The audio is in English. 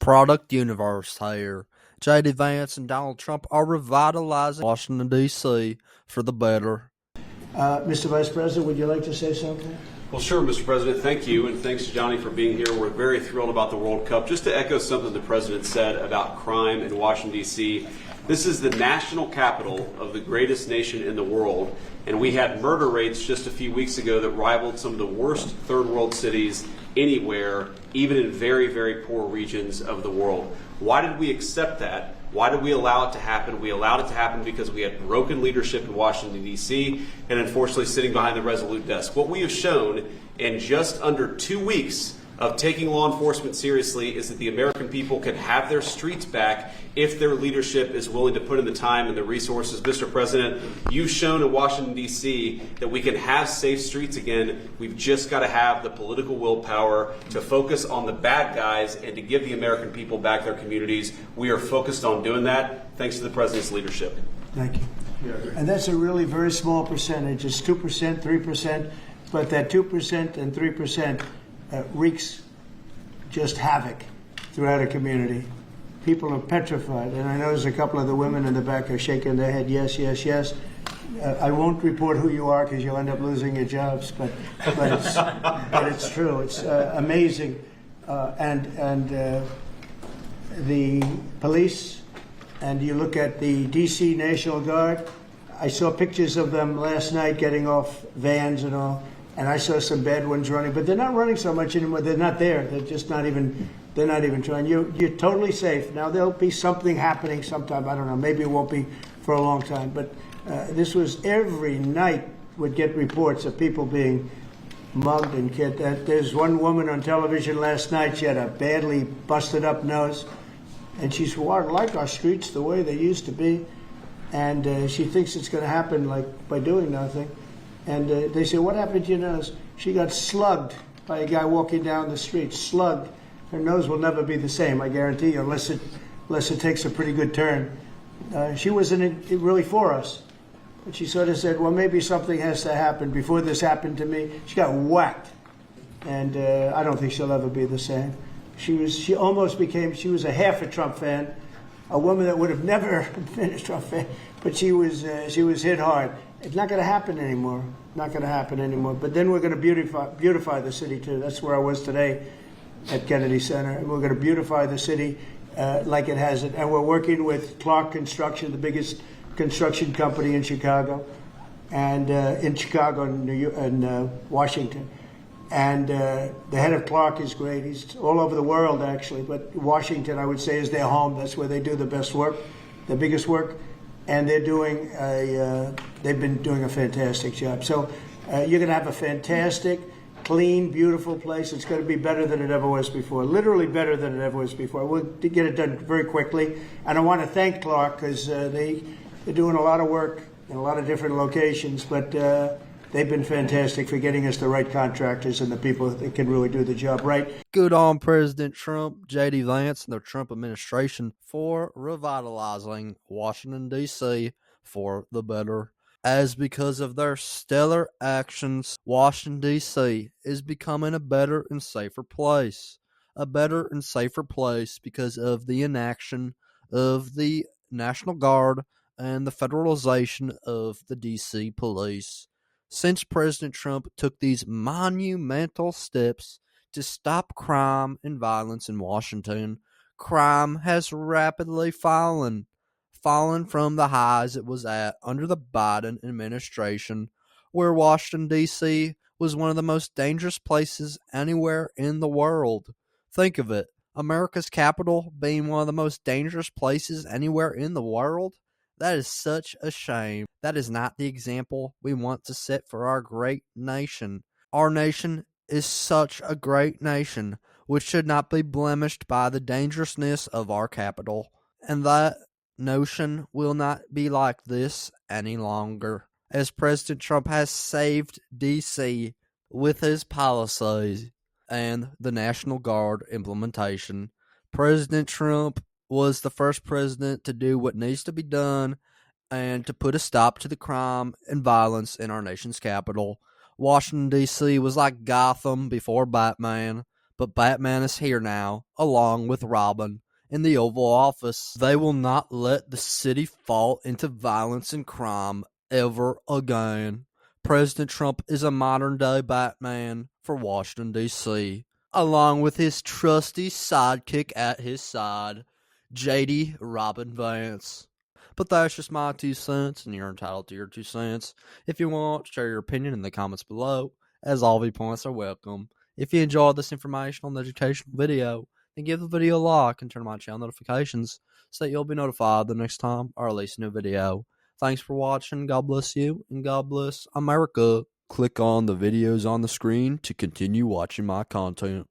Product universe here. J.D. Vance and Donald Trump are revitalizing Washington, D.C. for the better. Mr. Vice President, would you like to say something? Well, sure, Mr. President. Thank you, and thanks to Johnny for being here. We're very thrilled about the World Cup. Just to echo something the President said about crime in Washington, D.C., this is the national capital of the greatest nation in the world, and we had murder rates just a few weeks ago that rivaled some of the worst third world cities anywhere, even in very, very poor regions of the world. Why did we accept that? Why did we allow it to happen? We allowed it to happen because we had broken leadership in Washington, D.C., and unfortunately sitting behind the resolute desk. What we have shown in just under 2 weeks of taking law enforcement seriously is that the American people can have their streets back if their leadership is willing to put in the time and the resources. Mr. President, you've shown in Washington, D.C. that we can have safe streets again. We've just got to have the political willpower to focus on the bad guys and to give the American people back their communities. We are focused on doing that thanks to the President's leadership. Thank you. And that's a really very small percentage. It's 2%, 3%, but that 2% and 3% wreaks just havoc throughout a community. People are petrified, and I notice a couple of the women in the back are shaking their head, yes, yes, yes. I won't report who you are because you'll end up losing your jobs, but it's true. It's amazing, and the police, and you look at the D.C. National Guard. I saw pictures of them last night getting off vans and all. And I saw some bad ones running, but they're not running so much anymore. They're not there. They're just not even. They're not even trying. You're totally safe. Now there'll be something happening sometime. I don't know. Maybe it won't be for a long time. But this was every night would get reports of people being mugged and killed. There's one woman on television last night. She had a badly busted up nose, and she said, "Well, I like our streets the way they used to be," and she thinks it's going to happen like by doing nothing. And they say, "What happened to your nose?" She got slugged by a guy walking down the street. Slugged. Her nose will never be the same, I guarantee you, unless it takes a pretty good turn. She wasn't really for us. But she sort of said, well, maybe something has to happen before this happened to me. She got whacked. And I don't think she'll ever be the same. She was a half a Trump fan, a woman that would have never been a Trump fan, but she was hit hard. It's not going to happen anymore. Not going to happen anymore. But then we're going to beautify the city too. That's where I was today at Kennedy Center. And we're going to beautify the city like it has it. And we're working with Clark Construction, the biggest construction company in Chicago, and in Washington. And the head of Clark is great. He's all over the world actually, but Washington, I would say, is their home. That's where they do the best work, the biggest work. And they've been doing a fantastic job. So you're going to have a fantastic, clean, beautiful place. It's going to be better than it ever was before, literally better than it ever was before. We'll get it done very quickly. And I want to thank Clark because they're doing a lot of work in a lot of different locations, but they've been fantastic for getting us the right contractors and the people that can really do the job right. Good on President Trump, J.D. Vance, and the Trump administration for revitalizing Washington, D.C. for the better. As because of their stellar actions, Washington, D.C. is becoming a better and safer place. A better and safer place because of the inaction of the National Guard and the federalization of the D.C. police. Since President Trump took these monumental steps to stop crime and violence in Washington, crime has rapidly fallen from the highs it was at under the Biden administration, where Washington, D.C. was one of the most dangerous places anywhere in the world. Think of it, America's capital being one of the most dangerous places anywhere in the world. That is such a shame. That is not the example we want to set for our great nation. Our nation is such a great nation, which should not be blemished by the dangerousness of our capital. And that notion will not be like this any longer, as President Trump has saved D.C. with his policies and the National Guard implementation. President Trump was the first president to do what needs to be done and to put a stop to the crime and violence in our nation's capital. Washington, D.C. was like Gotham before Batman, but Batman is here now, along with Robin, in the Oval Office. They will not let the city fall into violence and crime ever again. President Trump is a modern-day Batman for Washington, D.C., along with his trusty sidekick at his side, J.D. Robin Vance. But that's just my 2 cents, and you're entitled to your 2 cents. If you want, share your opinion in the comments below, as all viewpoints are welcome. If you enjoyed this informational and educational video, then give the video a like and turn on my channel notifications so that you'll be notified the next time I release a new video. Thanks for watching, God bless you, and God bless America. Click on the videos on the screen to continue watching my content.